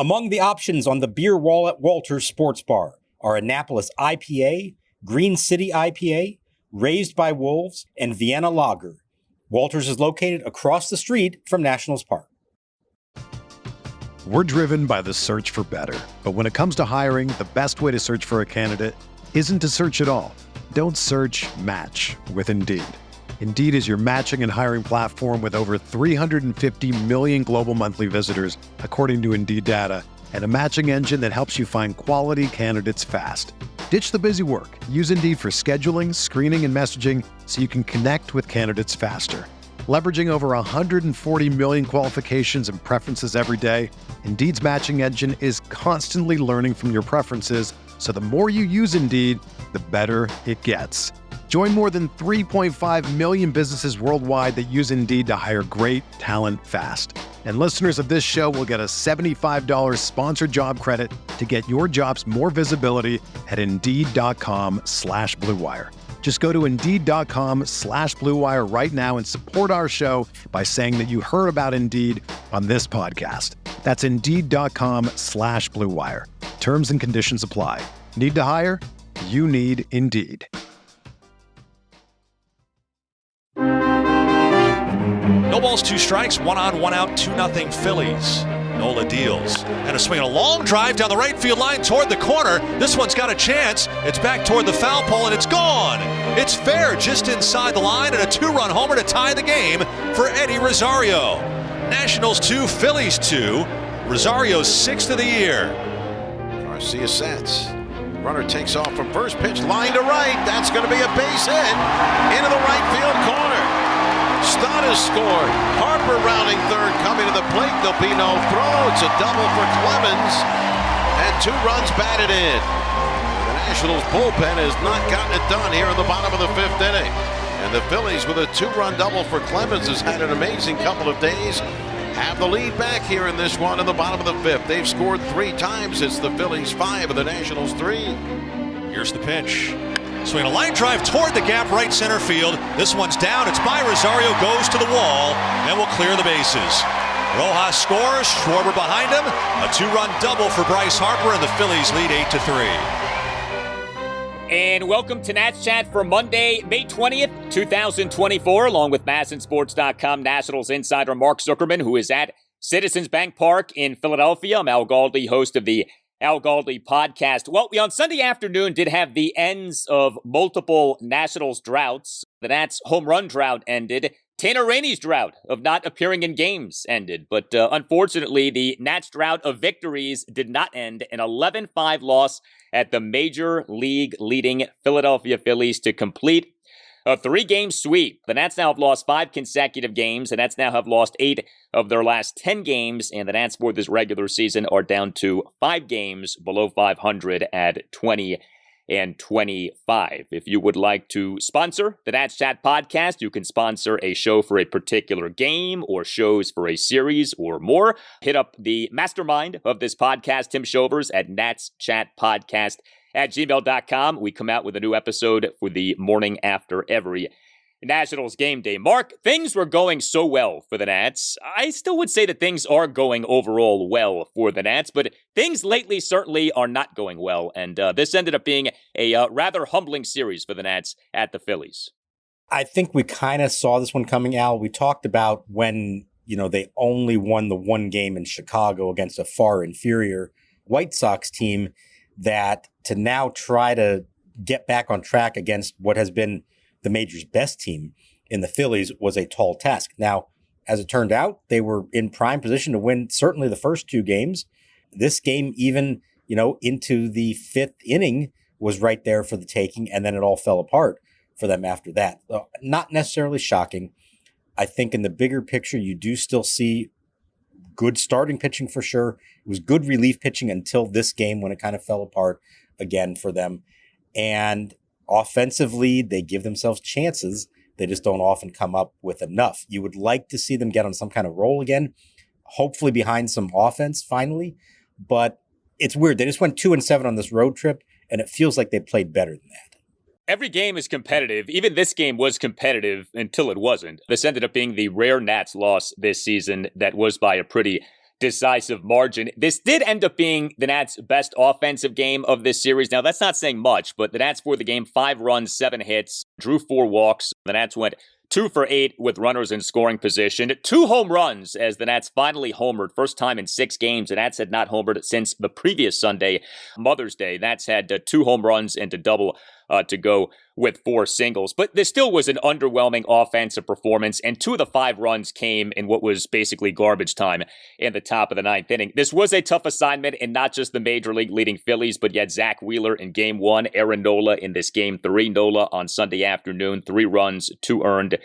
Among the options on the beer wall at Walter's Sports Bar are Annapolis IPA, Green City IPA, Raised by Wolves, and Vienna Lager. Walter's is located across the street from Nationals Park. We're driven by the search for better. But when it comes to hiring, the best way to search for a candidate isn't to search at all. Don't search, match with Indeed. Indeed is your matching and hiring platform with over 350 million global monthly visitors, according to Indeed data, and a matching engine that helps you find quality candidates fast. Ditch the busy work. Use Indeed for scheduling, screening, and messaging so you can connect with candidates faster. Leveraging over 140 million qualifications and preferences every day, Indeed's matching engine is constantly learning from your preferences, so the more you use Indeed, the better it gets. Join more than 3.5 million businesses worldwide that use Indeed to hire great talent fast. And listeners of this show will get a $75 sponsored job credit to get your jobs more visibility at Indeed.com/Blue Wire. Just go to Indeed.com/Blue Wire right now and support our show by saying that you heard about Indeed on this podcast. That's Indeed.com/Blue Wire. Terms and conditions apply. Need to hire? You need Indeed. No balls, 2 strikes, 1 on, 1 out, 2-0 Phillies. Nola deals. And a swing, a long drive down the right field line toward the corner. This one's got a chance. It's back toward the foul pole, and it's gone. It's fair just inside the line, and a 2-run homer to tie the game for Eddie Rosario. Nationals 2, Phillies 2. Rosario's 6th of the year. Garcia sets. Runner takes off from first pitch, line to right. That's going to be a base hit into the right field corner. Stott has scored. Harper rounding third, coming to the plate. There'll be no throw. It's a double for Clemens, and 2 runs batted in. The Nationals bullpen has not gotten it done here in the bottom of the 5th inning. And the Phillies, with a 2-run double for Clemens, has had an amazing couple of days. Have the lead back here in this one in the bottom of the 5th. They've scored 3 times. It's the Phillies 5 and the Nationals 3. Here's the pitch. Swing a line drive toward the gap, right center field. This one's down. It's by Rosario, goes to the wall, and will clear the bases. Rojas scores. Schwarber behind him. A 2-run double for Bryce Harper, and the Phillies lead 8-3. And welcome to Nats Chat for Monday, May 20th, 2024, along with MASNsports.com Nationals insider Mark Zuckerman, who is at Citizens Bank Park in Philadelphia. I'm Al Galdi, host of the Al Galdi podcast. Well, we on Sunday afternoon did have the ends of multiple Nationals droughts. The Nats home run drought ended. Tanner Rainey's drought of not appearing in games ended. But unfortunately, the Nats drought of victories did not end. An 11-5 loss at the Major League leading Philadelphia Phillies to complete a 3-game sweep. The Nats now have lost 5 consecutive games. The Nats now have lost 8 of their last 10 games. And the Nats for this regular season are down to 5 games below 500 at 20-25. If you would like to sponsor the Nats Chat podcast, you can sponsor a show for a particular game or shows for a series or more. Hit up the mastermind of this podcast, Tim Shovers, at natschatpodcast@gmail.com. We come out with a new episode for the morning after every Nationals game day. Mark, things were going so well for the Nats. I still would say that things are going overall well for the Nats, but things lately certainly are not going well, and this ended up being a rather humbling series for the Nats at the Phillies. I think we kind of saw this one coming, Al. We talked about when, they only won the 1 game in Chicago against a far inferior White Sox team, that to now try to get back on track against what has been the major's best team in the Phillies was a tall task. Now, as it turned out, they were in prime position to win certainly the first 2 games. This game, even, into the 5th inning, was right there for the taking, and then it all fell apart for them after that. Not necessarily shocking. I think in the bigger picture, you do still see good starting pitching for sure. It was good relief pitching until this game when it kind of fell apart again for them. And offensively, they give themselves chances. They just don't often come up with enough. You would like to see them get on some kind of roll again, hopefully behind some offense finally. But it's weird. They just went 2-7 on this road trip, and it feels like they played better than that. Every game is competitive. Even this game was competitive until it wasn't. This ended up being the rare Nats loss this season that was by a pretty decisive margin. This did end up being the Nats' best offensive game of this series. Now, that's not saying much, but the Nats for the game, 5 runs, 7 hits, drew 4 walks. The Nats went 2 for 8 with runners in scoring position. 2 home runs as the Nats finally homered. First time in 6 games. The Nats had not homered since the previous Sunday, Mother's Day. Nats had 2 home runs and a double to go with 4 singles. But this still was an underwhelming offensive performance, and 2 of the 5 runs came in what was basically garbage time in the top of the 9th inning. This was a tough assignment, and not just the Major League leading Phillies, but yet Zach Wheeler in Game 1, Aaron Nola in this Game 3. Nola on Sunday afternoon, 3 runs, 2 earned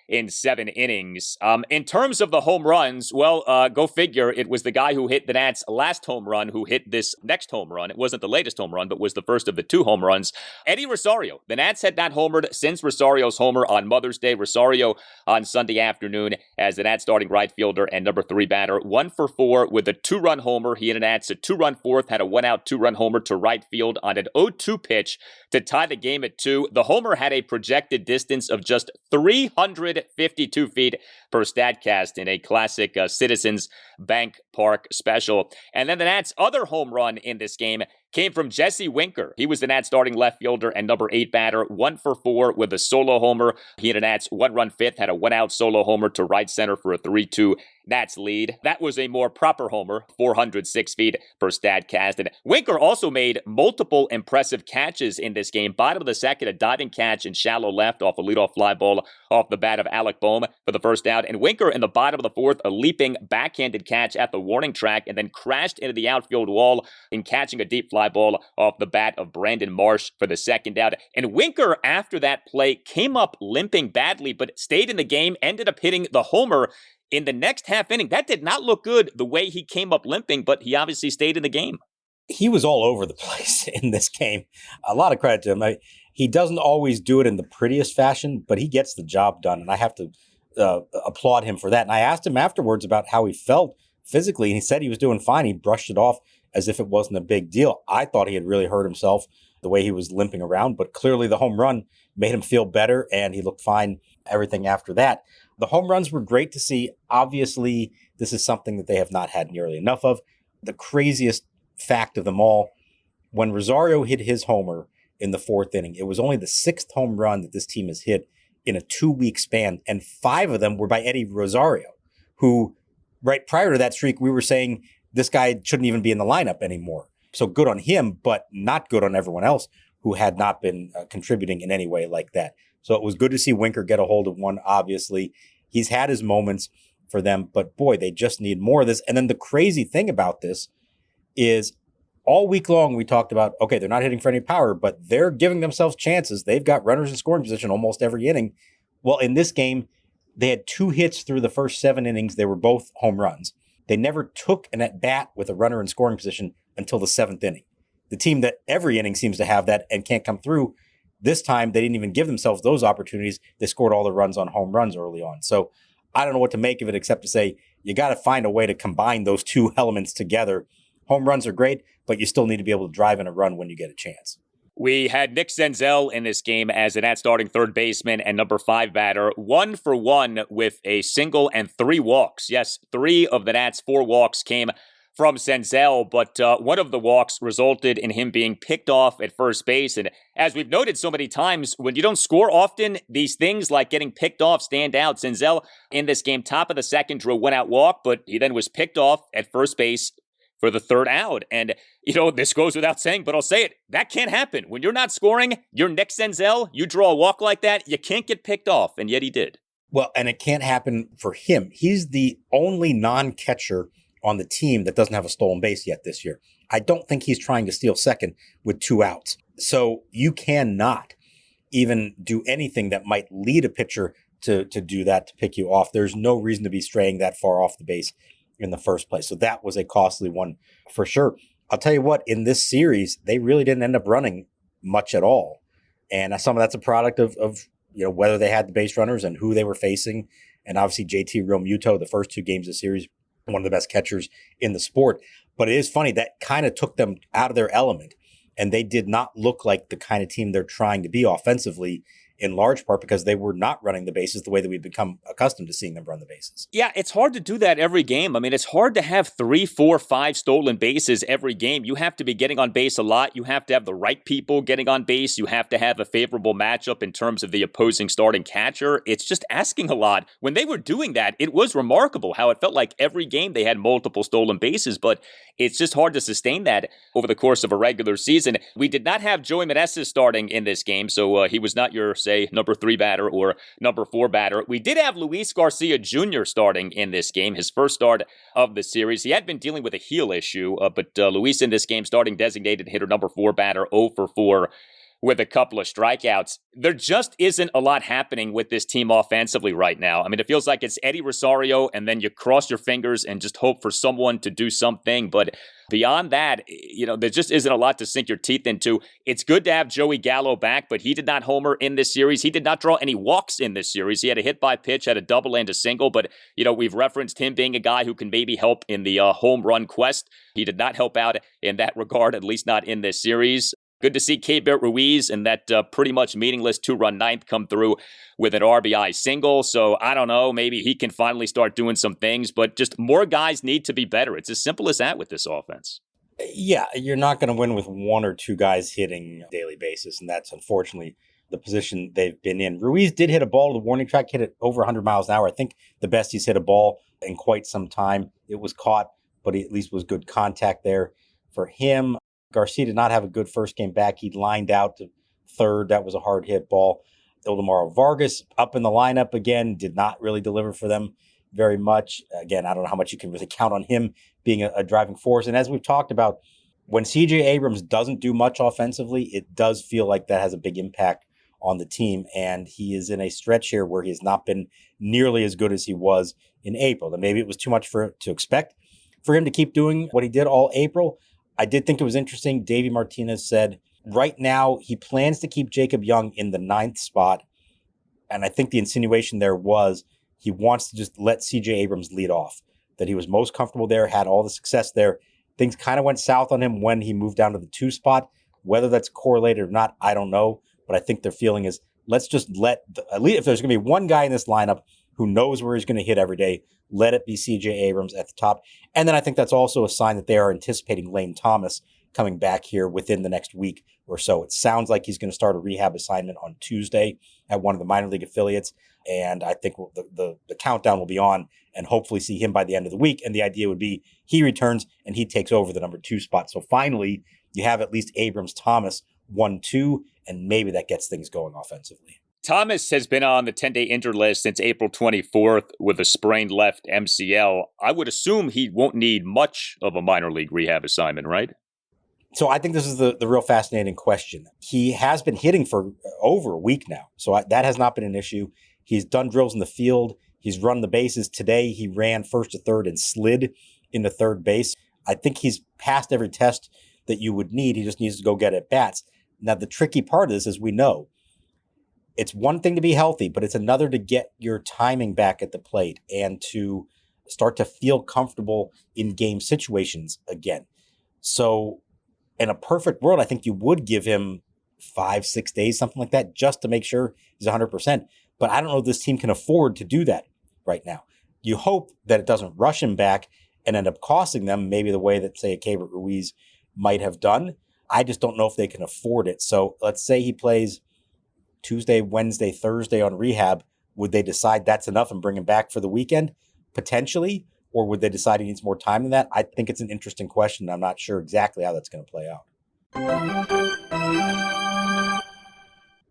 in 7 innings. In terms of the home runs, well, go figure. It was the guy who hit the Nats' last home run who hit this next home run. It wasn't the latest home run, but was the first of the 2 home runs. Eddie Rosario. The Nats had not homered since Rosario's homer on Mother's Day. Rosario on Sunday afternoon as the Nats starting right fielder and number 3 batter. 1 for 4 with a 2-run homer. He and the Nats a 2-run fourth, had a 1-out 2-run homer to right field on an 0-2 pitch to tie the game at 2. The homer had a projected distance of just 352 feet per StatCast in a classic Citizens Bank Park special. And then the Nats' other home run in this game came from Jesse Winker. He was the Nats starting left fielder and number 8 batter, 1 for 4 with a solo homer. He and the Nats 1-run fifth, had a 1-out solo homer to right center for a 3-2 Nats lead. That was a more proper homer, 406 feet per StatCast. And Winker also made multiple impressive catches in this game. Bottom of the second, a diving catch in shallow left off a leadoff fly ball off the bat of Alec Bohm for the first out. And Winker in the bottom of the 4th, a leaping backhanded catch at the warning track and then crashed into the outfield wall in catching a deep fly ball off the bat of Brandon Marsh for the second out. And Winker, after that play, came up limping badly, but stayed in the game, ended up hitting the homer in the next half inning. That did not look good the way he came up limping, but he obviously stayed in the game. He was all over the place in this game. A lot of credit to him. He doesn't always do it in the prettiest fashion, but he gets the job done, and I have to applaud him for that. And I asked him afterwards about how he felt physically, and he said he was doing fine. He brushed it off as if it wasn't a big deal. I thought he had really hurt himself the way he was limping around, but clearly the home run made him feel better, and he looked fine everything after that. The home runs were great to see. Obviously, this is something that they have not had nearly enough of. The craziest fact of them all, when Rosario hit his homer in the 4th inning, it was only the 6th home run that this team has hit in a 2-week span, and 5 of them were by Eddie Rosario, who right prior to that streak, we were saying this guy shouldn't even be in the lineup anymore. So good on him, but not good on everyone else who had not been contributing in any way like that. So it was good to see Winker get a hold of one, obviously. He's had his moments for them, but boy, they just need more of this. And then the crazy thing about this is all week long we talked about, okay, they're not hitting for any power, but they're giving themselves chances. They've got runners in scoring position almost every inning. Well, in this game, they had 2 hits through the first 7 innings. They were both home runs. They never took an at-bat with a runner in scoring position until the 7th inning. The team that every inning seems to have that and can't come through, this time they didn't even give themselves those opportunities. They scored all the runs on home runs early on. So I don't know what to make of it except to say you got to find a way to combine those 2 elements together. Home runs are great, but you still need to be able to drive in a run when you get a chance. We had Nick Senzel in this game as an Nats starting 3rd baseman and number 5 batter, 1 for 1 with a single and 3 walks. Yes, 3 of the Nats' 4 walks came from Senzel, but one of the walks resulted in him being picked off at first base. And as we've noted so many times, when you don't score often, these things like getting picked off stand out. Senzel in this game, top of the 2nd, drew a 1-out walk, but he then was picked off at first base for the 3rd out. And, this goes without saying, but I'll say it. That can't happen. When you're not scoring, you're Nick Senzel, you draw a walk like that, you can't get picked off. And yet he did. Well, and it can't happen for him. He's the only non-catcher on the team that doesn't have a stolen base yet this year. I don't think he's trying to steal second with 2 outs. So you cannot even do anything that might lead a pitcher to do that, to pick you off. There's no reason to be straying that far off the base in the first place. So that was a costly one for sure. I'll tell you what, in this series, they really didn't end up running much at all. And some of that's a product of whether they had the base runners and who they were facing. And obviously JT Realmuto, the first 2 games of the series, one of the best catchers in the sport. But it is funny, that kind of took them out of their element. And they did not look like the kind of team they're trying to be offensively in large part because they were not running the bases the way that we've become accustomed to seeing them run the bases. Yeah, it's hard to do that every game. I mean, it's hard to have 3, 4, 5 stolen bases every game. You have to be getting on base a lot. You have to have the right people getting on base. You have to have a favorable matchup in terms of the opposing starting catcher. It's just asking a lot. When they were doing that, it was remarkable how it felt like every game they had multiple stolen bases, but it's just hard to sustain that over the course of a regular season. We did not have Joey Meneses starting in this game, so he was not your, say, number 3 batter or number 4 batter. We did have Luis Garcia Jr. starting in this game, his first start of the series. He had been dealing with a heel issue, but Luis in this game starting designated hitter number 4 batter, 0 for 4 with a couple of strikeouts. There just isn't a lot happening with this team offensively right now. I mean, it feels like it's Eddie Rosario, and then you cross your fingers and just hope for someone to do something. But beyond that, there just isn't a lot to sink your teeth into. It's good to have Joey Gallo back, but he did not homer in this series. He did not draw any walks in this series. He had a hit by pitch, had a double and a single, but, we've referenced him being a guy who can maybe help in the home run quest. He did not help out in that regard, at least not in this series. Good to see Keibert Ruiz and that pretty much meaningless 2-run ninth come through with an RBI single. So I don't know, maybe he can finally start doing some things, but just more guys need to be better. It's as simple as that with this offense. Yeah, you're not going to win with 1 or 2 guys hitting on a daily basis, and that's unfortunately the position they've been in. Ruiz did hit a ball to the warning track, hit it over 100 miles an hour. I think the best he's hit a ball in quite some time. It was caught, but he at least was good contact there for him. Garcia did not have a good first game back. He lined out to third. That was a hard hit ball. Ildemaro Vargas up in the lineup again, did not really deliver for them very much. Again, I don't know how much you can really count on him being a driving force. And as we've talked about, when CJ Abrams doesn't do much offensively, it does feel like that has a big impact on the team. And he is in a stretch here where he has not been nearly as good as he was in April. And maybe it was too much to expect for him to keep doing what he did all April. I did think it was interesting. Davey Martinez said right now he plans to keep Jacob Young in the 9th spot. And I think the insinuation there was he wants to just let CJ Abrams lead off, that he was most comfortable there, had all the success there. Things kind of went south on him when he moved down to the 2 spot. Whether that's correlated or not, I don't know. But I think their feeling is let's just at least if there's going to be one guy in this lineup who knows where he's going to hit every day, let it be CJ Abrams at the top. And then I think that's also a sign that they are anticipating Lane Thomas coming back here within the next week or so. It sounds like he's going to start a rehab assignment on Tuesday at one of the minor league affiliates. And I think the countdown will be on and hopefully see him by the end of the week. And the idea would be he returns and he takes over the number 2 spot. So finally, you have at least Abrams Thomas 1-2, and maybe that gets things going offensively. Thomas has been on the 10-day injured list since April 24th with a sprained left MCL. I would assume he won't need much of a minor league rehab assignment, right? So I think this is the real fascinating question. He has been hitting for over a week now, so that has not been an issue. He's done drills in the field. He's run the bases. Today, he ran first to third and slid into third base. I think he's passed every test that you would need. He just needs to go get at bats. Now, the tricky part of this is we know it's one thing to be healthy, but it's another to get your timing back at the plate and to start to feel comfortable in game situations again. So in a perfect world, I think you would give him 5-6 days, something like that, just to make sure he's 100%. But I don't know if this team can afford to do that right now. You hope that it doesn't rush him back and end up costing them maybe the way that, say, a Keibert Ruiz might have done. I just don't know if they can afford it. So let's say he plays Tuesday, Wednesday, Thursday on rehab. Would they decide that's enough and bring him back for the weekend? Potentially. Or would they decide he needs more time than that? I think it's an interesting question. I'm not sure exactly how that's going to play out.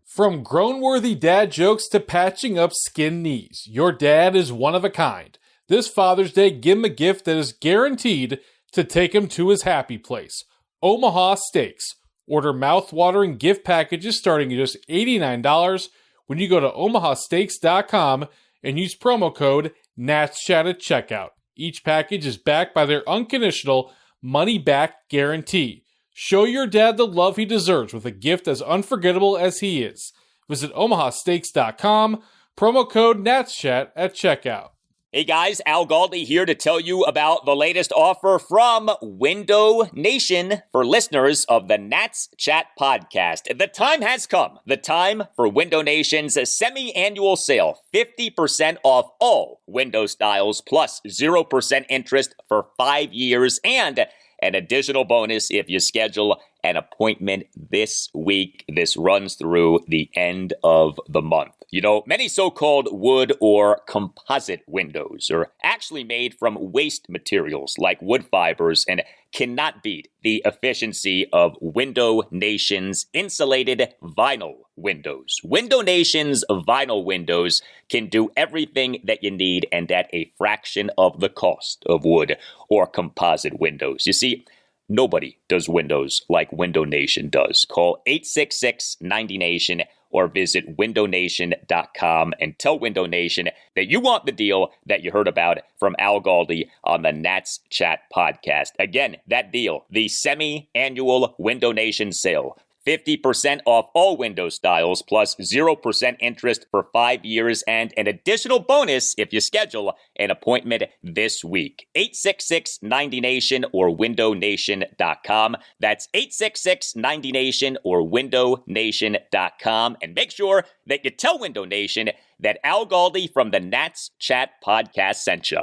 From groan-worthy dad jokes to patching up skinned knees, your dad is one of a kind. This Father's Day, give him a gift that is guaranteed to take him to his happy place. Omaha Steaks. Order mouth-watering gift packages starting at just $89 when you go to omahasteaks.com and use promo code NATSCHAT at checkout. Each package is backed by their unconditional money-back guarantee. Show your dad the love he deserves with a gift as unforgettable as he is. Visit omahasteaks.com, promo code NATSCHAT at checkout. Hey guys, Al Galdi here to tell you about the latest offer from Window Nation for listeners of the Nats Chat podcast. The time has come. The time for Window Nation's semi-annual sale. 50% off all window styles plus 0% interest for 5 years and an additional bonus if you schedule an appointment this week. This runs through the end of the month. You know, many so-called wood or composite windows are actually made from waste materials like wood fibers and cannot beat the efficiency of Window Nation's insulated vinyl windows. Window Nation's vinyl windows can do everything that you need and at a fraction of the cost of wood or composite windows. You see, nobody does windows like Window Nation does. Call 866-90-NATION or visit windownation.com and tell Window Nation that you want the deal that you heard about from Al Galdi on the Nats Chat podcast. Again, that deal, the semi-annual Window Nation sale. 50% off all window styles plus 0% interest for 5 years and an additional bonus if you schedule an appointment this week. 866-90-NATION or windownation.com. That's 866-90-NATION or windownation.com. And make sure that you tell Window Nation that Al Galdi from the Nats Chat podcast sent you.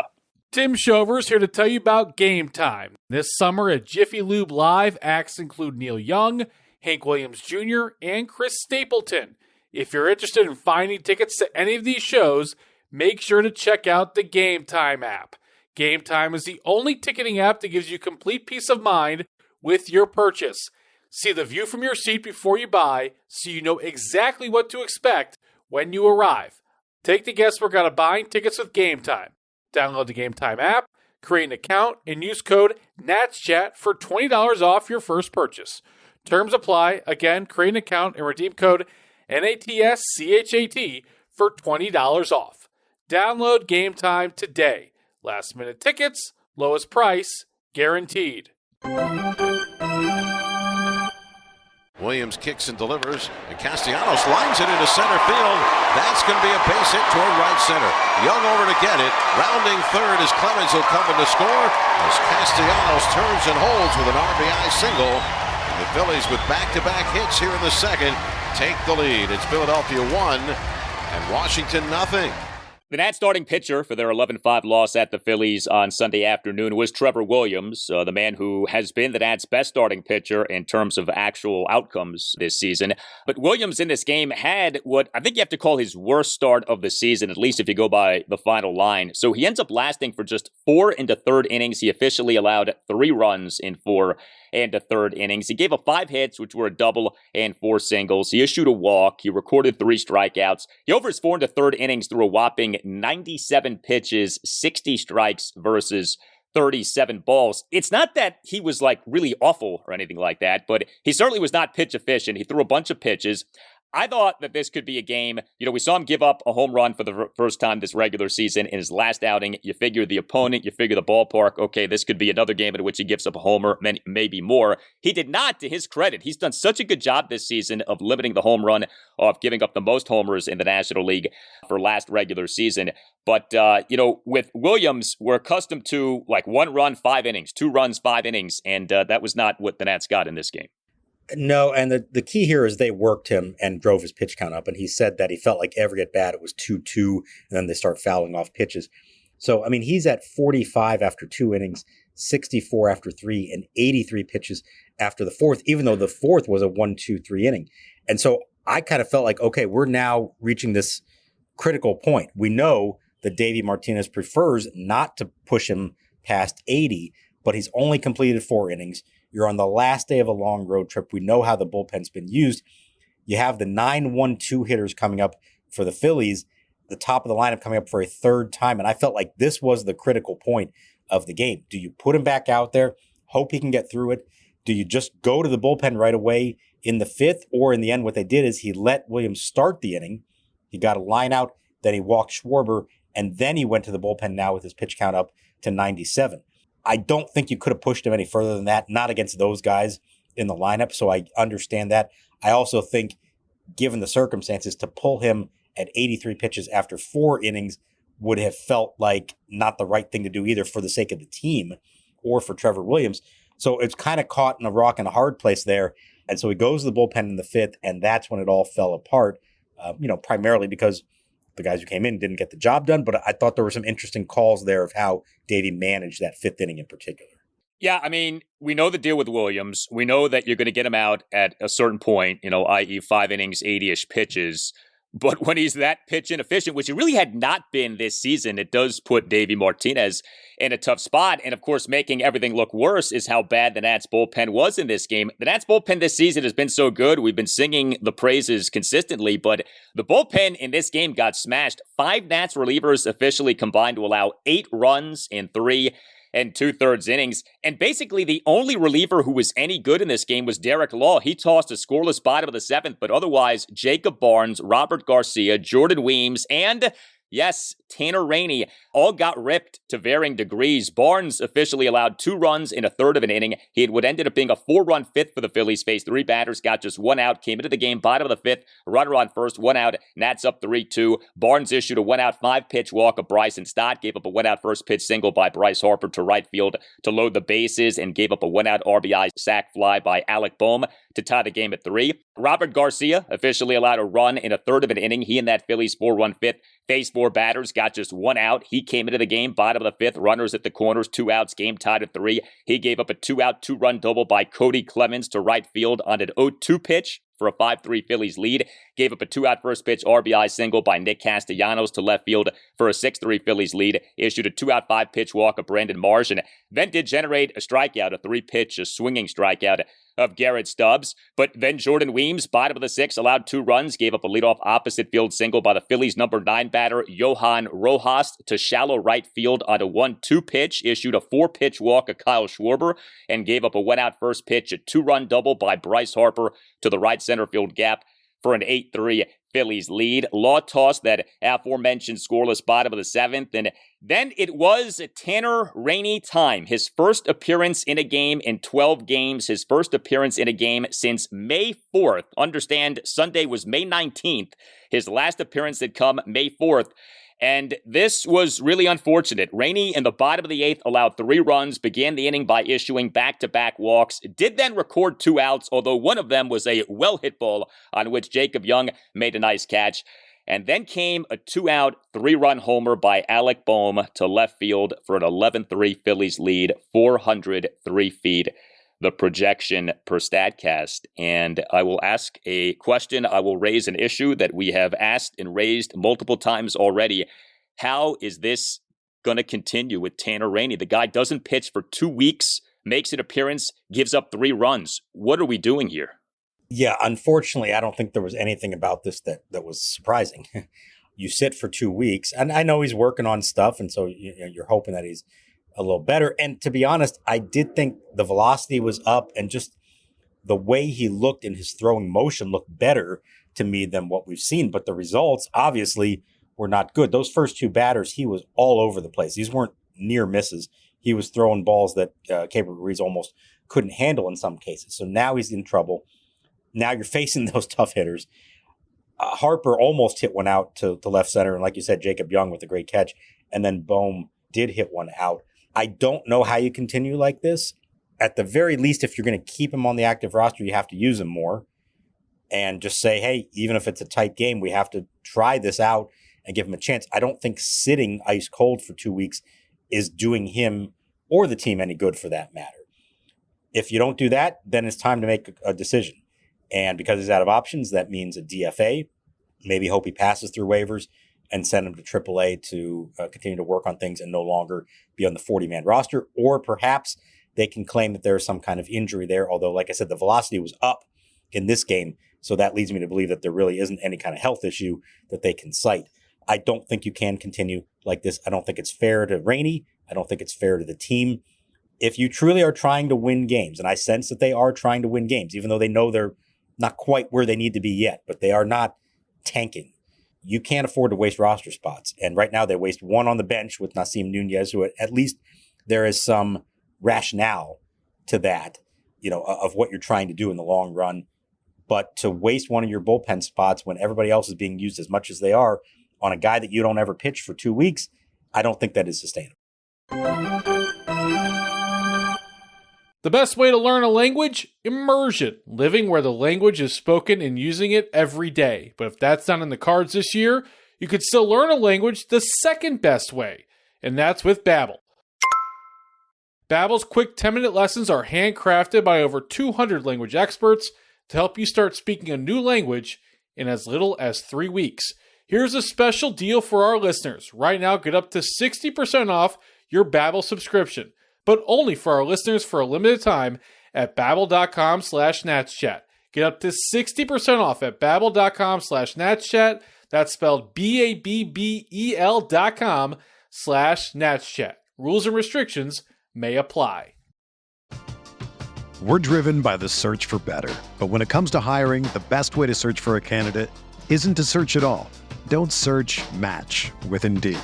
Tim Shover's here to tell you about Game Time. This summer at Jiffy Lube Live, acts include Neil Young, Hank Williams Jr., and Chris Stapleton. If you're interested in finding tickets to any of these shows, make sure to check out the Game Time app. Game Time is the only ticketing app that gives you complete peace of mind with your purchase. See the view from your seat before you buy, so you know exactly what to expect when you arrive. Take the guesswork out of buying tickets with Game Time. Download the Game Time app, create an account, and use code NATSCHAT for $20 off your first purchase. Terms apply. Again, create an account and redeem code NATSCHAT for $20 off. Download Game Time today. Last minute tickets, lowest price, guaranteed. Williams kicks and delivers, and Castellanos lines it into center field. That's going to be a base hit toward right center. Young over to get it. Rounding third as Clemens will come in to score as Castellanos turns and holds with an RBI single. The Phillies, with back-to-back hits here in the second, take the lead. It's Philadelphia 1 and Washington 0. The Nats starting pitcher for their 11-5 loss at the Phillies on Sunday afternoon was Trevor Williams, the man who has been the Nats' best starting pitcher in terms of actual outcomes this season. But Williams in this game had what I think you have to call his worst start of the season, at least if you go by the final line. So he ends up lasting for just 4 1/3 innings. He officially allowed 3 runs in 4 1/3 innings. He gave up 5 hits, which were a double and 4 singles. He issued a walk. He recorded 3 strikeouts. He over his 4 1/3 innings threw a whopping 97 pitches, 60 strikes versus 37 balls. It's not that he was like really awful or anything like that, but he certainly was not pitch efficient. He threw a bunch of pitches. I thought that this could be a game. You know, we saw him give up a home run for the first time this regular season in his last outing. You figure the opponent, you figure the ballpark. Okay, this could be another game in which he gives up a homer, maybe more. He did not, to his credit. He's done such a good job this season of limiting the home run, of giving up the most homers in the National League for last regular season. But, you know, with Williams, we're accustomed to like 1 run, 5 innings, 2 runs, 5 innings. And that was not what the Nats got in this game. No, and the key here is they worked him and drove his pitch count up, and he said that he felt like every at bat it was 2-2, and then they start fouling off pitches. So, I mean, he's at 45 after 2 innings, 64 after 3, and 83 pitches after the 4th, even though the 4th was a 1-2-3 inning. And so I kind of felt like, okay, we're now reaching this critical point. We know that Davey Martinez prefers not to push him past 80, but he's only completed 4 innings. You're on the last day of a long road trip. We know how the bullpen's been used. You have the 9-1-2 hitters coming up for the Phillies, the top of the lineup coming up for a 3rd time. And I felt like this was the critical point of the game. Do you put him back out there, hope he can get through it? Do you just go to the bullpen right away in the 5th? Or in the end, what they did is he let Williams start the inning. He got a line out, then he walked Schwarber, and then he went to the bullpen now with his pitch count up to 97. I don't think you could have pushed him any further than that, not against those guys in the lineup, so I understand that. I also think, given the circumstances, to pull him at 83 pitches after 4 innings would have felt like not the right thing to do either for the sake of the team or for Trevor Williams. So it's kind of caught in a rock and a hard place there. And so he goes to the bullpen in the fifth, and that's when it all fell apart, primarily because the guys who came in didn't get the job done. But I thought there were some interesting calls there of how Davey managed that fifth inning in particular. Yeah, I mean, we know the deal with Williams. We know that you're going to get him out at a certain point, i.e. 5 innings, 80-ish pitches. But when he's that pitch inefficient, which he really had not been this season, it does put Davey Martinez in a tough spot. And of course, making everything look worse is how bad the Nats bullpen was in this game. The Nats bullpen this season has been so good. We've been singing the praises consistently, but the bullpen in this game got smashed. 5 Nats relievers officially combined to allow 8 runs in 3 and 2/3 innings. And basically the only reliever who was any good in this game was Derek Law. He tossed a scoreless bottom of the 7th, but otherwise Jacob Barnes, Robert Garcia, Jordan Weems, and yes, Tanner Rainey all got ripped to varying degrees. Barnes officially allowed 2 runs in a third of an inning. He would ended up being a 4-run fifth for the Phillies, faced 3 batters, got just 1 out, came into the game bottom of the 5th, runner on first, 1 out, Nats up 3-2. Barnes issued a 1-out 5-pitch walk of Bryson Stott, gave up a 1-out first pitch single by Bryce Harper to right field to load the bases, and gave up a 1-out RBI sac fly by Alec Bohm to tie the game at 3. Robert Garcia officially allowed a run in a third of an inning. He and that Phillies 4-run fifth faced 4 batters, got just 1 out. He came into the game bottom of the 5th, runners at the corners, 2 outs, game tied at 3. He gave up a 2-out, 2-run double by Cody Clemens to right field on an 0-2 pitch for a 5-3 Phillies lead. Gave up a 2-out first pitch RBI single by Nick Castellanos to left field for a 6-3 Phillies lead. Issued a 2-out 5-pitch walk of Brandon Marsh, and then did generate a strikeout, a 3-pitch, a swinging strikeout of Garrett Stubbs. But then Jordan Weems, bottom of the 6th, allowed 2 runs, gave up a leadoff opposite field single by the Phillies' number 9 batter, Johan Rojas, to shallow right field on a 1-2 pitch, issued a 4-pitch walk of Kyle Schwarber, and gave up a 1-out first pitch, a 2-run double by Bryce Harper to the right center field gap for an 8-3 Phillies lead. Law tossed that aforementioned scoreless bottom of the 7th, and then it was Tanner Rainey time. His first appearance in a game in 12 games, his first appearance in a game since May 4th. Understand, Sunday was May 19th. His last appearance had come May 4th. And this was really unfortunate. Rainey in the bottom of the 8th allowed 3 runs, began the inning by issuing back-to-back walks, did then record 2 outs, although one of them was a well-hit ball on which Jacob Young made a nice catch. And then came a 2-out, 3-run homer by Alec Bohm to left field for an 11-3 Phillies lead, 403 feet. The projection per StatCast. And I will ask a question. I will raise an issue that we have asked and raised multiple times already. How is this going to continue with Tanner Rainey? The guy doesn't pitch for 2 weeks, makes an appearance, gives up 3 runs. What are we doing here? Yeah, unfortunately, I don't think there was anything about this that was surprising. You sit for 2 weeks, and I know he's working on stuff, and so you're hoping that he's a little better. And to be honest, I did think the velocity was up, and just the way he looked in his throwing motion looked better to me than what we've seen. But the results obviously were not good. Those first 2 batters, he was all over the place. These weren't near misses. He was throwing balls that Keibert Ruiz almost couldn't handle in some cases. So now he's in trouble. Now you're facing those tough hitters. Harper almost hit one out to left center. And like you said, Jacob Young with a great catch. And then Bohm did hit one out. I don't know how you continue like this. At the very least, if you're going to keep him on the active roster, you have to use him more and just say, hey, even if it's a tight game, we have to try this out and give him a chance. I don't think sitting ice cold for 2 weeks is doing him or the team any good for that matter. If you don't do that, then it's time to make a decision. And because he's out of options, that means a DFA. Maybe hope he passes through waivers and send him to AAA to continue to work on things and no longer be on the 40-man roster. Or perhaps they can claim that there's some kind of injury there. Although, like I said, the velocity was up in this game. So that leads me to believe that there really isn't any kind of health issue that they can cite. I don't think you can continue like this. I don't think it's fair to Rainey. I don't think it's fair to the team. If you truly are trying to win games, and I sense that they are trying to win games, even though they know they're not quite where they need to be yet, but they are not tanking. You can't afford to waste roster spots. And right now they waste 1 on the bench with Nasim Nunez, who at least there is some rationale to that, of what you're trying to do in the long run. But to waste one of your bullpen spots when everybody else is being used as much as they are on a guy that you don't ever pitch for 2 weeks, I don't think that is sustainable. The best way to learn a language? Immersion. Living where the language is spoken and using it every day. But if that's not in the cards this year, you could still learn a language the second best way, and that's with Babbel. Babbel's quick 10-minute lessons are handcrafted by over 200 language experts to help you start speaking a new language in as little as 3 weeks. Here's a special deal for our listeners. Right now, get up to 60% off your Babbel subscription, but only for our listeners for a limited time at babbel.com/natschat. Get up to 60% off at babbel.com/natschat. That's spelled BABBEL.com/natschat. Rules and restrictions may apply. We're driven by the search for better. But when it comes to hiring, the best way to search for a candidate isn't to search at all. Don't search, match with Indeed.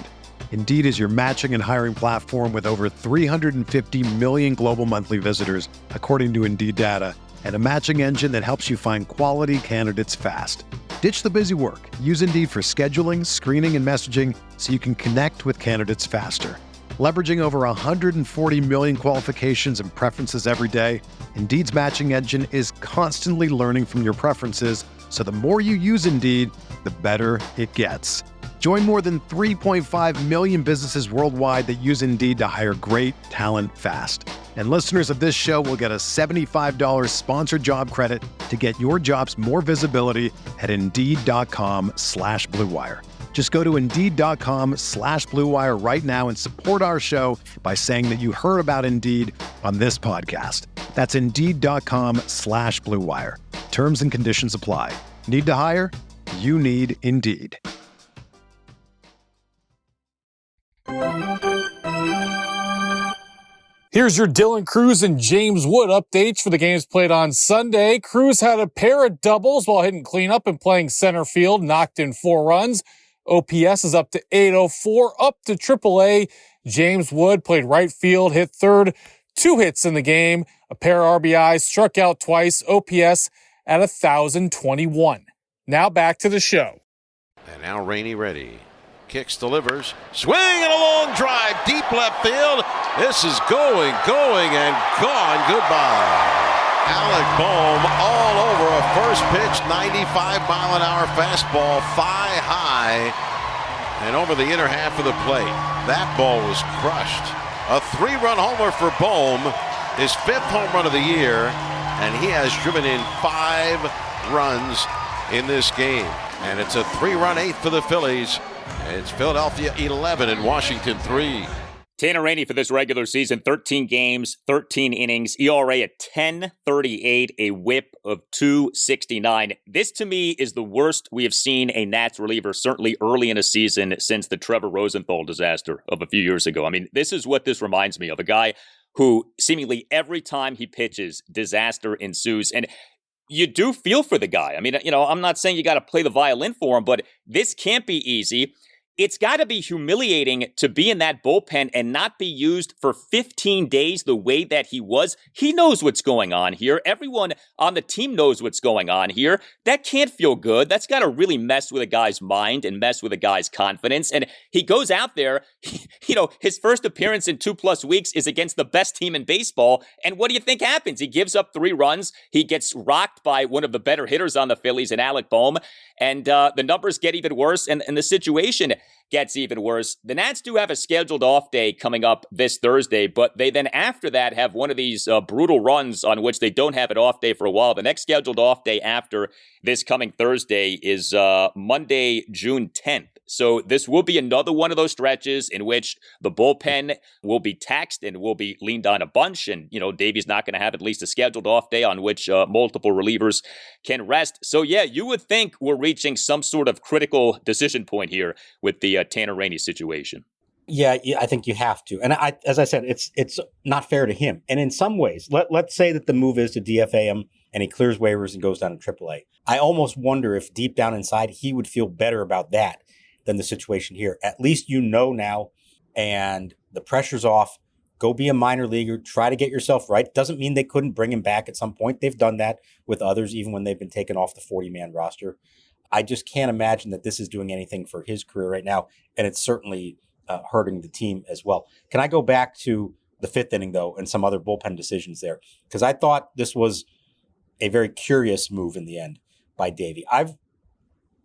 Indeed is your matching and hiring platform with over 350 million global monthly visitors, according to Indeed data, and a matching engine that helps you find quality candidates fast. Ditch the busy work. Use Indeed for scheduling, screening, and messaging so you can connect with candidates faster. Leveraging over 140 million qualifications and preferences every day, Indeed's matching engine is constantly learning from your preferences, so the more you use Indeed, the better it gets. Join more than 3.5 million businesses worldwide that use Indeed to hire great talent fast. And listeners of this show will get a $75 sponsored job credit to get your jobs more visibility at Indeed.com/Blue Wire. Just go to Indeed.com/Blue Wire right now and support our show by saying that you heard about Indeed on this podcast. That's Indeed.com/Blue Wire. Terms and conditions apply. Need to hire? You need Indeed. Here's your Dylan Cruz and James Wood updates for the games played on Sunday. Cruz had a pair of doubles while hitting cleanup and playing center field, knocked in 4 runs. OPS is up to 804, up to AAA. James Wood played right field, hit third, 2 hits in the game, a pair of RBIs, struck out twice, OPS at 1,021. Now back to the show. And now Rainey ready. Kicks, delivers, swing and a long drive, deep left field. This is going, and gone. Goodbye. Alec Bohm all over a first pitch, 95-mile-an-hour fastball, thigh high, and over the inner half of the plate. That ball was crushed. A 3-run homer for Bohm, his 5th home run of the year, and he has driven in 5 runs in this game. And it's a 3-run 8th for the Phillies. It's Philadelphia 11 and Washington 3. Tanner Rainey for this regular season, 13 games, 13 innings, ERA at 10.38, a whip of 2.69. This, to me, is the worst we have seen a Nats reliever, certainly early in a season, since the Trevor Rosenthal disaster of a few years ago. I mean, this is what this reminds me of, a guy who seemingly every time he pitches, disaster ensues. And you do feel for the guy. I mean, you know, I'm not saying you got to play the violin for him, but this can't be easy. It's got to be humiliating to be in that bullpen and not be used for 15 days the way that he was. He knows what's going on here. Everyone on the team knows what's going on here. That can't feel good. That's got to really mess with a guy's mind and mess with a guy's confidence. And he goes out there, his first appearance in 2+ weeks is against the best team in baseball. And what do you think happens? He gives up 3 runs. He gets rocked by one of the better hitters on the Phillies in Alec Bohm. And the numbers get even worse, and the situation gets even worse. The Nats do have a scheduled off day coming up this Thursday, but they then after that have one of these brutal runs on which they don't have an off day for a while. The next scheduled off day after this coming Thursday is Monday, June 10th. So this will be another one of those stretches in which the bullpen will be taxed and will be leaned on a bunch. And, Davey's not going to have at least a scheduled off day on which multiple relievers can rest. So, yeah, you would think we're reaching some sort of critical decision point here with the Tanner Rainey situation. Yeah, I think you have to. And as I said, it's not fair to him. And in some ways, let's say that the move is to DFA him and he clears waivers and goes down to AAA. I almost wonder if deep down inside he would feel better about that than the situation here. At least now, and the pressure's off. Go be a minor leaguer. Try to get yourself right. Doesn't mean they couldn't bring him back at some point. They've done that with others, even when they've been taken off the 40-man roster. I just can't imagine that this is doing anything for his career right now, and it's certainly hurting the team as well. Can I go back to the fifth inning, though, and some other bullpen decisions there? Because I thought this was a very curious move in the end by Davey. I've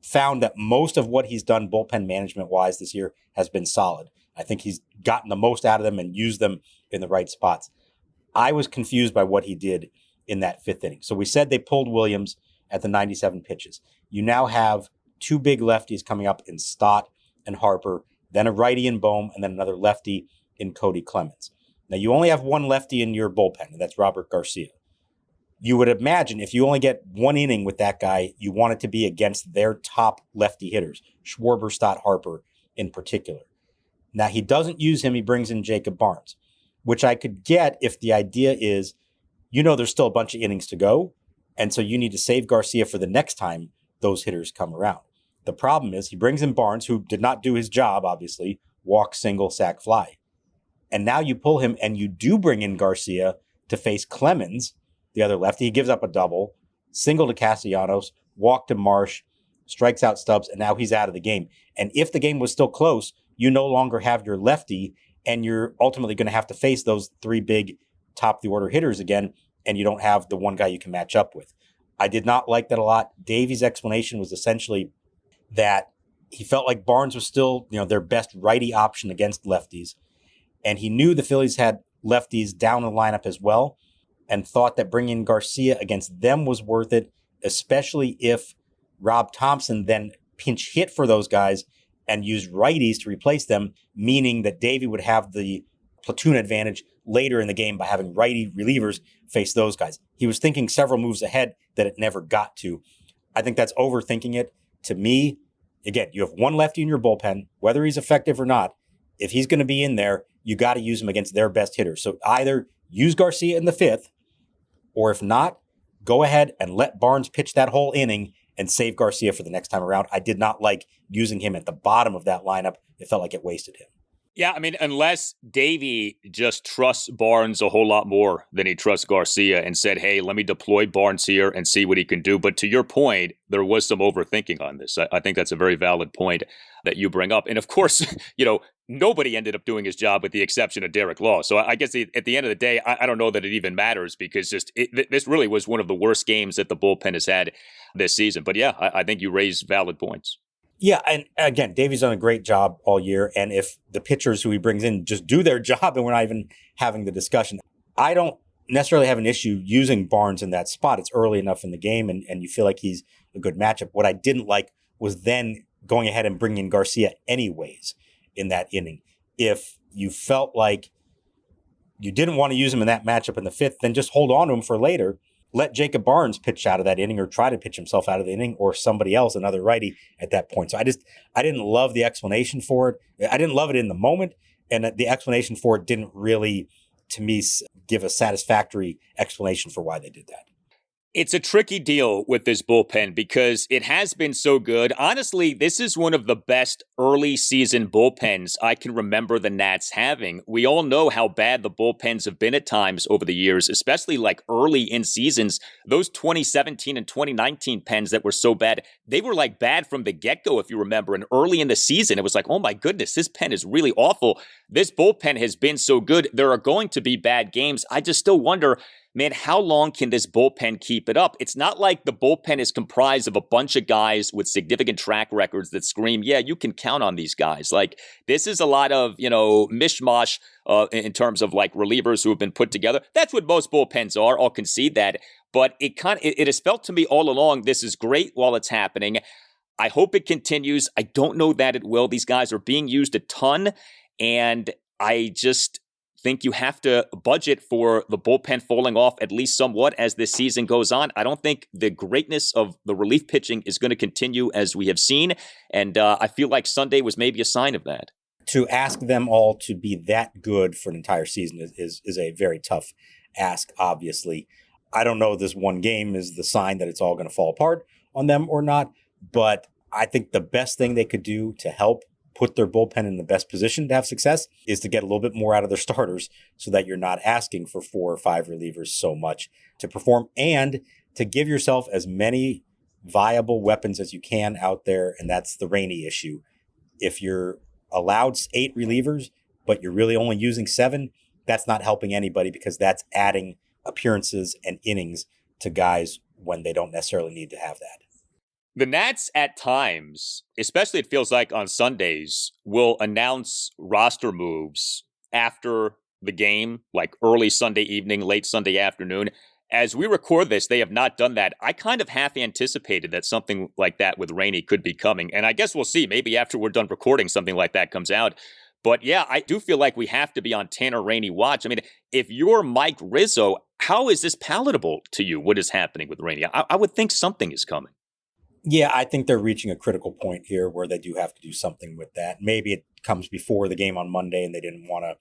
found that most of what he's done bullpen management-wise this year has been solid. I think he's gotten the most out of them and used them in the right spots. I was confused by what he did in that fifth inning. So we said they pulled Williams at the 97 pitches. You now have two big lefties coming up in Stott and Harper, then a righty in Bohm, and then another lefty in Cody Clemens. Now, you only have one lefty in your bullpen, and that's Robert Garcia. You would imagine if you only get one inning with that guy, you want it to be against their top lefty hitters, Schwarber, Stott, Harper in particular. Now, he doesn't use him. He brings in Jacob Barnes, which I could get if the idea is, there's still a bunch of innings to go, and so you need to save Garcia for the next time those hitters come around. The problem is he brings in Barnes, who did not do his job, obviously, walk, single, sack, fly. And now you pull him and you do bring in Garcia to face Clemens, the other lefty. He gives up a double, single to Castellanos, walk to Marsh, strikes out Stubbs, and now he's out of the game. And if the game was still close, you no longer have your lefty, and you're ultimately going to have to face those three big top-of-the-order hitters again, and you don't have the one guy you can match up with. I did not like that a lot. Davey's explanation was essentially that he felt like Barnes was still, their best righty option against lefties, and he knew the Phillies had lefties down the lineup as well, and thought that bringing Garcia against them was worth it, especially if Rob Thompson then pinch hit for those guys and used righties to replace them, meaning that Davey would have the platoon advantage later in the game by having righty relievers face those guys. He was thinking several moves ahead that it never got to. I think that's overthinking it. To me, again, you have one lefty in your bullpen, whether he's effective or not. If he's going to be in there, you got to use him against their best hitters. So either use Garcia in the fifth, or if not, go ahead and let Barnes pitch that whole inning and save Garcia for the next time around. I did not like using him at the bottom of that lineup. It felt like it wasted him. Yeah, I mean, unless Davey just trusts Barnes a whole lot more than he trusts Garcia and said, hey, let me deploy Barnes here and see what he can do. But to your point, there was some overthinking on this. I think that's a very valid point that you bring up. And of course, nobody ended up doing his job with the exception of Derek Law. So I guess at the end of the day, I don't know that it even matters because this really was one of the worst games that the bullpen has had this season. But yeah, I think you raised valid points. Yeah, and again, Davey's done a great job all year, and if the pitchers who he brings in just do their job, and we're not even having the discussion, I don't necessarily have an issue using Barnes in that spot. It's early enough in the game, and you feel like he's a good matchup. What I didn't like was then going ahead and bringing in Garcia anyways in that inning. If you felt like you didn't want to use him in that matchup in the fifth, then just hold on to him for later. Let Jacob Barnes pitch out of that inning or try to pitch himself out of the inning or somebody else, another righty at that point. So I didn't love the explanation for it. I didn't love it in the moment. And the explanation for it didn't really, to me, give a satisfactory explanation for why they did that. It's a tricky deal with this bullpen because it has been so good. Honestly, this is one of the best early season bullpens I can remember the Nats having. We all know how bad the bullpens have been at times over the years, especially like early in seasons. Those 2017 and 2019 pens that were so bad, they were like bad from the get-go, if you remember. And early in the season, it was like, oh my goodness, this pen is really awful. This bullpen has been so good. There are going to be bad games. I just still wonder, man, how long can this bullpen keep it up? It's not like the bullpen is comprised of a bunch of guys with significant track records that scream, yeah, you can count on these guys. Like, this is a lot of, mishmash in terms of like relievers who have been put together. That's what most bullpens are. I'll concede that. But it has felt to me all along, this is great while it's happening. I hope it continues. I don't know that it will. These guys are being used a ton, and I just think you have to budget for the bullpen falling off at least somewhat as this season goes on. I don't think the greatness of the relief pitching is going to continue as we have seen, and I feel like Sunday was maybe a sign of that. To ask them all to be that good for an entire season is a very tough ask, obviously. I don't know if this one game is the sign that it's all going to fall apart on them or not, but I think the best thing they could do to help put their bullpen in the best position to have success is to get a little bit more out of their starters so that you're not asking for 4 or 5 relievers so much to perform, and to give yourself as many viable weapons as you can out there, and that's the Rainey issue. If you're allowed 8 relievers, but you're really only using 7, that's not helping anybody because that's adding appearances and innings to guys when they don't necessarily need to have that. The Nats at times, especially it feels like on Sundays, will announce roster moves after the game, like early Sunday evening, late Sunday afternoon. As we record this, they have not done that. I kind of half anticipated that something like that with Rainey could be coming. And I guess we'll see. Maybe after we're done recording, something like that comes out. But yeah, I do feel like we have to be on Tanner Rainey watch. I mean, if you're Mike Rizzo, how is this palatable to you, what is happening with Rainey? I would think something is coming. Yeah, I think they're reaching a critical point here where they do have to do something with that. Maybe it comes before the game on Monday and they didn't want to,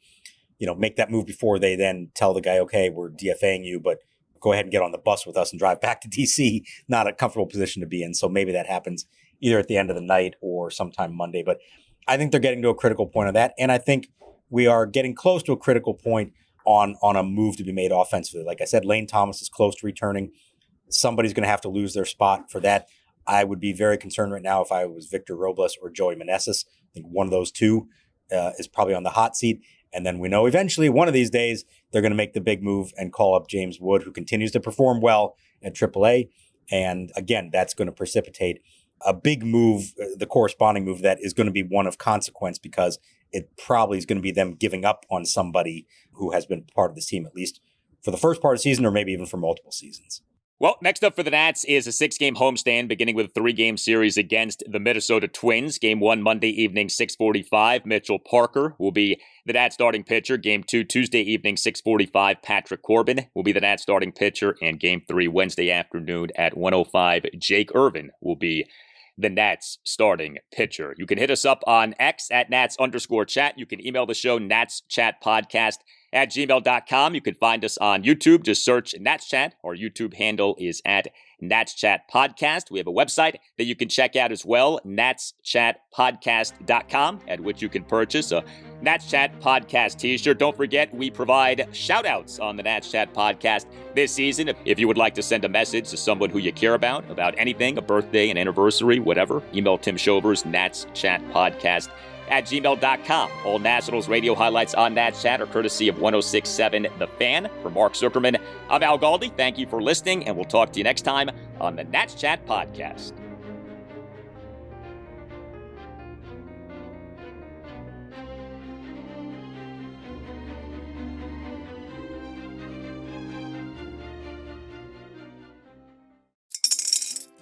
make that move before they then tell the guy, okay, we're DFAing you, but go ahead and get on the bus with us and drive back to DC. Not a comfortable position to be in. So maybe that happens either at the end of the night or sometime Monday. But I think they're getting to a critical point of that. And I think we are getting close to a critical point on a move to be made offensively. Like I said, Lane Thomas is close to returning. Somebody's going to have to lose their spot for that. I would be very concerned right now if I was Victor Robles or Joey Meneses. I think one of those two is probably on the hot seat. And then we know eventually one of these days they're going to make the big move and call up James Wood, who continues to perform well at AAA. And again, that's going to precipitate a big move, the corresponding move that is going to be one of consequence because it probably is going to be them giving up on somebody who has been part of this team, at least for the first part of the season or maybe even for multiple seasons. Well, next up for the Nats is a 6-game homestand beginning with a 3-game series against the Minnesota Twins. Game 1, Monday evening, 6:45. Mitchell Parker will be the Nats starting pitcher. Game 2, Tuesday evening, 6:45. Patrick Corbin will be the Nats starting pitcher. And Game 3, Wednesday afternoon at 1:05. Jake Irvin will be the Nats starting pitcher. You can hit us up on X at Nats_chat. You can email the show, natschatpodcast@gmail.com. You can find us on YouTube. Just search Nats Chat. Our YouTube handle is at Nats Chat Podcast. We have a website that you can check out as well, natschatpodcast.com, at which you can purchase a Nats Chat Podcast t-shirt. Don't forget, we provide shout-outs on the Nats Chat Podcast this season. If you would like to send a message to someone who you care about anything, a birthday, an anniversary, whatever, email Tim Shovers, natschatpodcast@gmail.com. All Nationals radio highlights on Nats Chat are courtesy of 106.7 The Fan. For Mark Zuckerman, I'm Al Galdi. Thank you for listening, and we'll talk to you next time on the Nats Chat Podcast.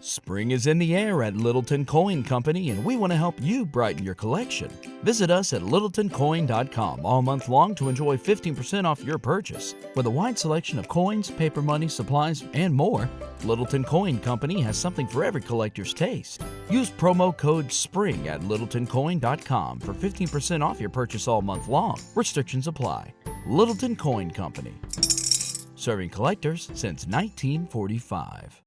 Spring is in the air at Littleton Coin Company, and we want to help you brighten your collection. Visit us at littletoncoin.com all month long to enjoy 15% off your purchase. With a wide selection of coins, paper money, supplies, and more, Littleton Coin Company has something for every collector's taste. Use promo code SPRING at littletoncoin.com for 15% off your purchase all month long. Restrictions apply. Littleton Coin Company. Serving collectors since 1945.